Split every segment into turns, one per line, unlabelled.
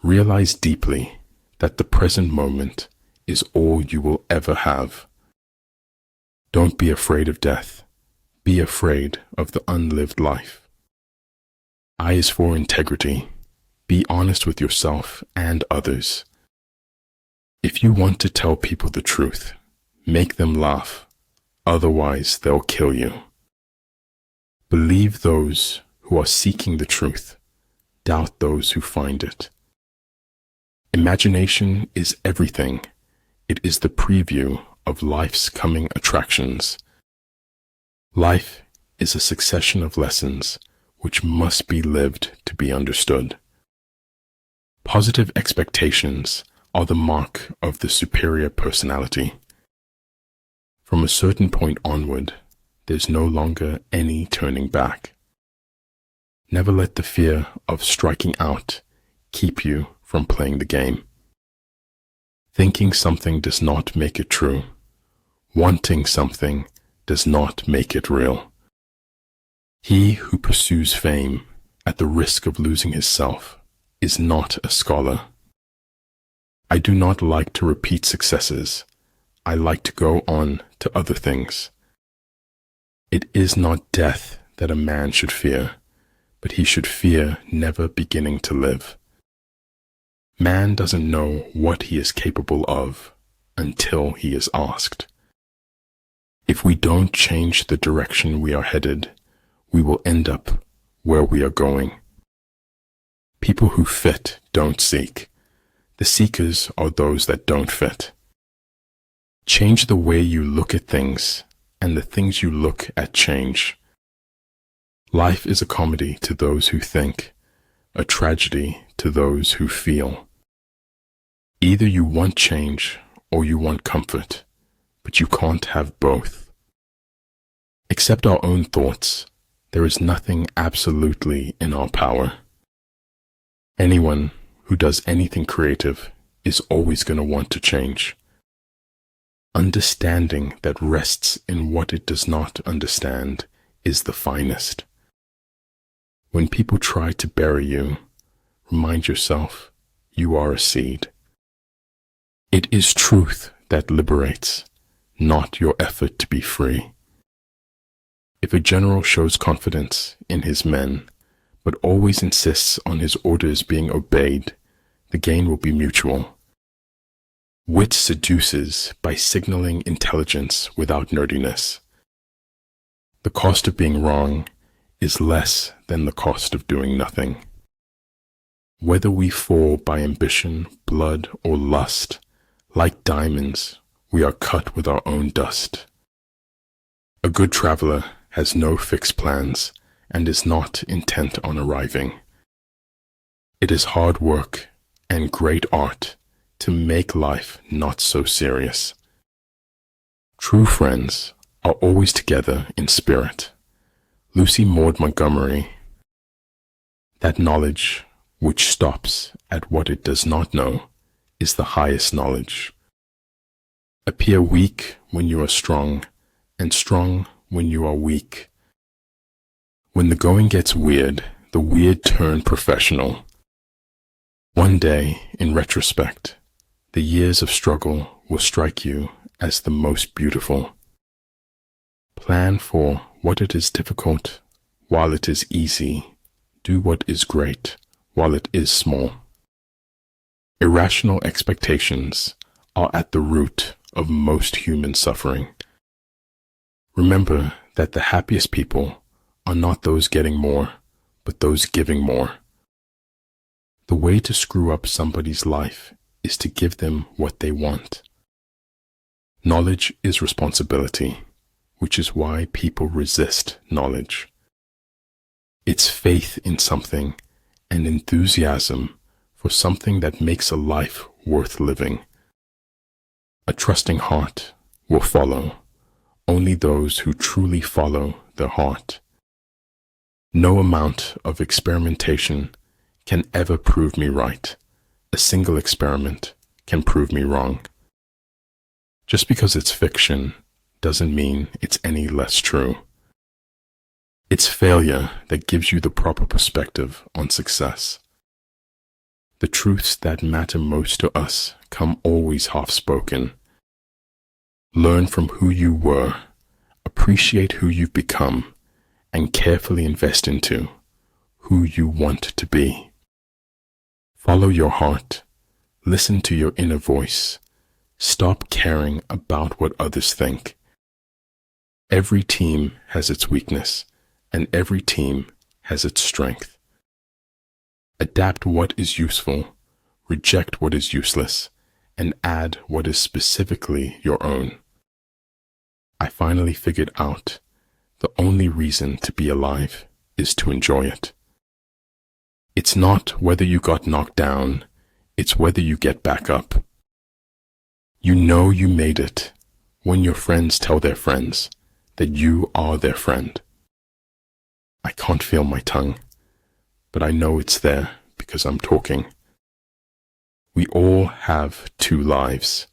Realize deeply that the present moment is all you will ever have. Don't be afraid of death. Be afraid of the unlived life. I is for integrity. Be honest with yourself and others. If you want to tell people the truth, make them laugh. Otherwise, they'll kill you. Believe those who are seeking the truth. Doubt those who find it. Imagination is everything. It is the preview of life's coming attractions. Life is a succession of lessons which must be lived to be understood. Positive expectations are the mark of the superior personality. From a certain point onward, there's no longer any turning back. Never let the fear of striking out keep you from playing the game. Thinking something does not make it true. Wanting something does not make it real. He who pursues fame at the risk of losing his self is not a scholar. I do not like to repeat successes. I like to go on to other things. It is not death that a man should fear, but he should fear never beginning to live. Man doesn't know what he is capable of until he is asked. If we don't change the direction we are headed, we will end up where we are going. People who fit don't seek. The seekers are those that don't fit. Change the way you look at things, and the things you look at change. Life is a comedy to those who think, a tragedy to those who feel. Either you want change or you want comfort, but you can't have both. Except our own thoughts, there is nothing absolutely in our power. Anyone who does anything creative is always going to want to change. Understanding that rests in what it does not understand is the finest. When people try to bury you, remind yourself you are a seed. It is truth that liberates, not your effort to be free. If a general shows confidence in his men, but always insists on his orders being obeyed, the gain will be mutual. Wit seduces by signaling intelligence without nerdiness. The cost of being wrong is less than the cost of doing nothing. Whether we fall by ambition, blood, or lust, like diamonds, we are cut with our own dust. A good traveler has no fixed plans and is not intent on arriving. It is hard work and great art to make life not so serious. True friends are always together in spirit. Lucy Maud Montgomery. That knowledge which stops at what it does not know is the highest knowledge. Appear weak when you are strong, and strong when you are weak. When the going gets weird, the weird turn professional. One day, in retrospect, the years of struggle will strike you as the most beautiful. Plan for what it is difficult while it is easy. Do what is great while it is small. Irrational expectations are at the root of most human suffering. Remember that the happiest people are not those getting more, but those giving more. The way to screw up somebody's life is to give them what they want. Knowledge is responsibility, which is why people resist knowledge. It's faith in something and enthusiasm for something that makes a life worth living. A trusting heart will follow only those who truly follow their heart. No amount of experimentation can ever prove me right. A single experiment can prove me wrong. Just because it's fiction doesn't mean it's any less true. It's failure that gives you the proper perspective on success. The truths that matter most to us come always half-spoken. Learn from who you were, appreciate who you've become, and carefully invest into who you want to be. Follow your heart, listen to your inner voice, stop caring about what others think. Every team has its weakness, and every team has its strength. Adapt what is useful, reject what is useless, and add what is specifically your own. I finally figured out the only reason to be alive is to enjoy it. It's not whether you got knocked down, it's whether you get back up. You know you made it when your friends tell their friends that you are their friend. I can't feel my tongue, but I know it's there because I'm talking. We all have two lives.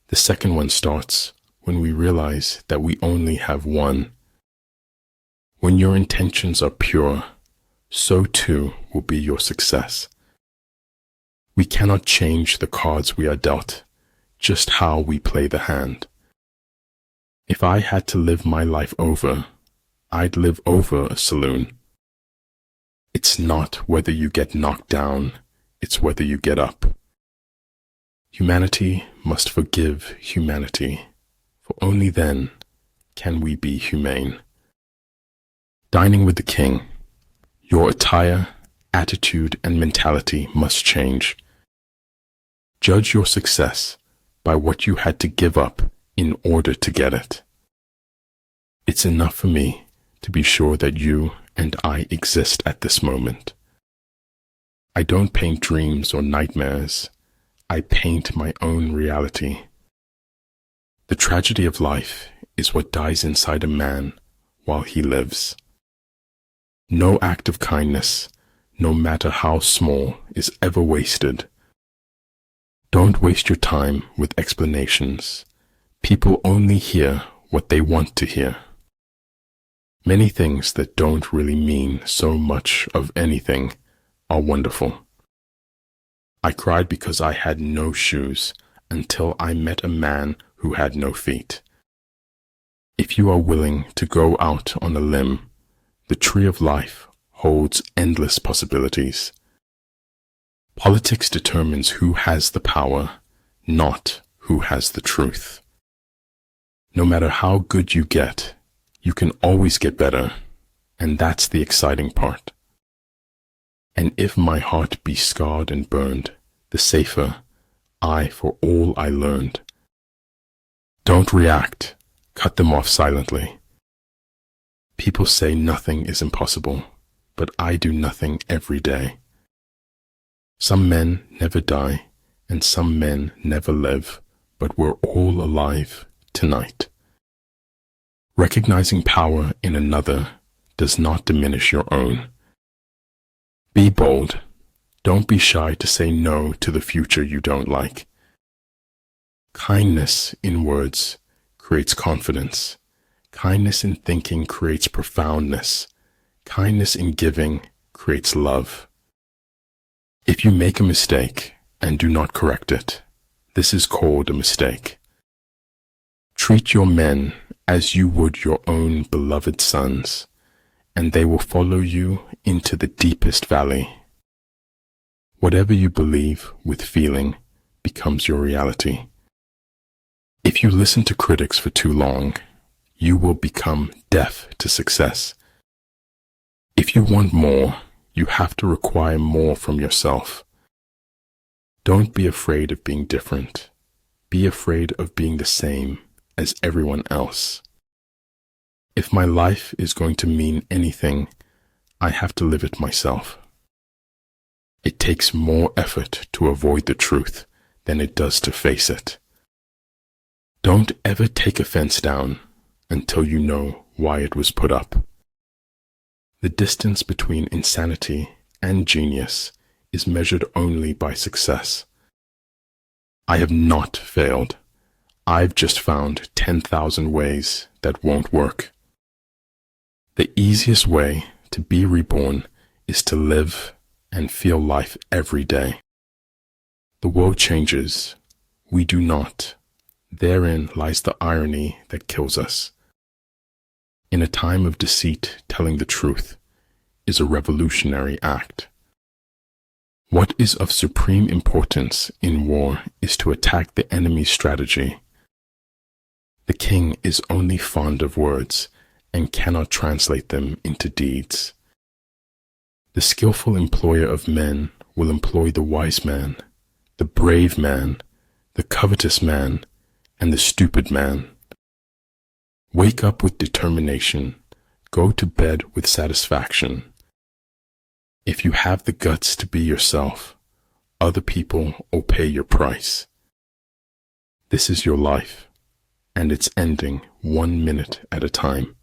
The second one starts when we realize that we only have one. When your intentions are pure, so too will be your success. We cannot change the cards we are dealt, just how we play the hand. If I had to live my life over, I'd live over a saloon. It's not whether you get knocked down, it's whether you get up. Humanity must forgive humanity, for only then can we be humane. Dining with the king, your attire, attitude, and mentality must change. Judge your success by what you had to give up in order to get it. It's enough for me to be sure that you and I exist at this moment. I don't paint dreams or nightmares. I paint my own reality. The tragedy of life is what dies inside a man while he lives. No act of kindness, no matter how small, is ever wasted. Don't waste your time with explanations. People only hear what they want to hear. Many things that don't really mean so much of anything are wonderful. I cried because I had no shoes until I met a man who had no feet. If you are willing to go out on a limb, the tree of life holds endless possibilities. Politics determines who has the power, not who has the truth. No matter how good you get, you can always get better, and that's the exciting part. And if my heart be scarred and burned, the safer I for all I learned. Don't react, cut them off silently. People say nothing is impossible, but I do nothing every day. Some men never die, and some men never live, but we're all alive tonight. Recognizing power in another does not diminish your own. Be bold. Don't be shy to say no to the future you don't like. Kindness in words creates confidence. Kindness in thinking creates profoundness. Kindness in giving creates love. If you make a mistake and do not correct it, this is called a mistake. Treat your men as you would your own beloved sons, and they will follow you into the deepest valley. Whatever you believe with feeling becomes your reality. If you listen to critics for too long, you will become deaf to success. If you want more, you have to require more from yourself. Don't be afraid of being different. Be afraid of being the same as everyone else. If my life is going to mean anything, I have to live it myself. It takes more effort to avoid the truth than it does to face it. Don't ever take a fence down until you know why it was put up. The distance between insanity and genius is measured only by success. I have not failed. I've just found 10,000 ways that won't work. The easiest way to be reborn is to live and feel life every day. The world changes. We do not. Therein lies the irony that kills us. In a time of deceit, telling the truth is a revolutionary act. What is of supreme importance in war is to attack the enemy's strategy. The king is only fond of words and cannot translate them into deeds. The skillful employer of men will employ the wise man, the brave man, the covetous man, and the stupid man. Wake up with determination. Go to bed with satisfaction. If you have the guts to be yourself, other people will pay your price. This is your life, and it's ending 1 minute at a time.